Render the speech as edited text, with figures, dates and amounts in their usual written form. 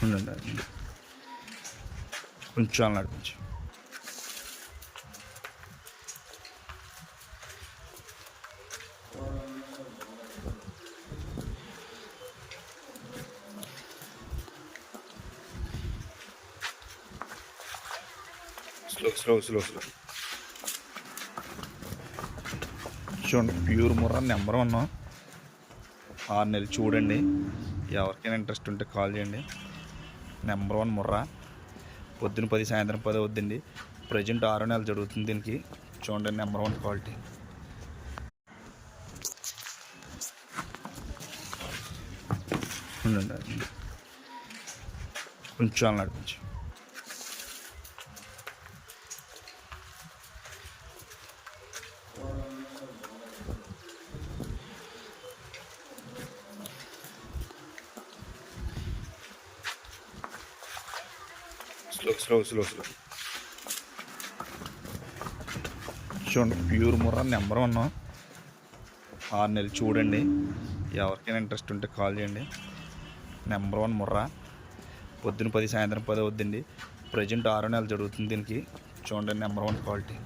ఉండండి. కొంచెం అలా నడిపించు. స్లో. చూడండి, ప్యూర్ ముర్రా నెంబర్ 1. 6 నెలలు చూడండి. ఎవరికైనా ఇంట్రెస్ట్ ఉంటే కాల్ చేయండి. నెంబర్ 1 ముర్రా. పొద్దున 10 సాయంత్రం 10 అవుద్దండి. ప్రజెంట్ 6 నెలలు జరుగుతుంది దీనికి. చూడండి, నెంబర్ 1 క్వాలిటీ. ఉండండి. కొంచెం అలా నడిపించు. స్లో. చూడండి, ప్యూర్ ముర్రా నెంబర్ 1. 6 నెలలు చూడండి. ఎవరికైనా ఇంట్రెస్ట్ ఉంటే కాల్ చేయండి. నెంబర్ 1 ముర్రా. పొద్దున 10 సాయంత్రం 10 అవుద్దండి. ప్రజెంట్ 6 నెలలు జరుగుతుంది దీనికి. చూడండి, నెంబర్ 1 క్వాలిటీ.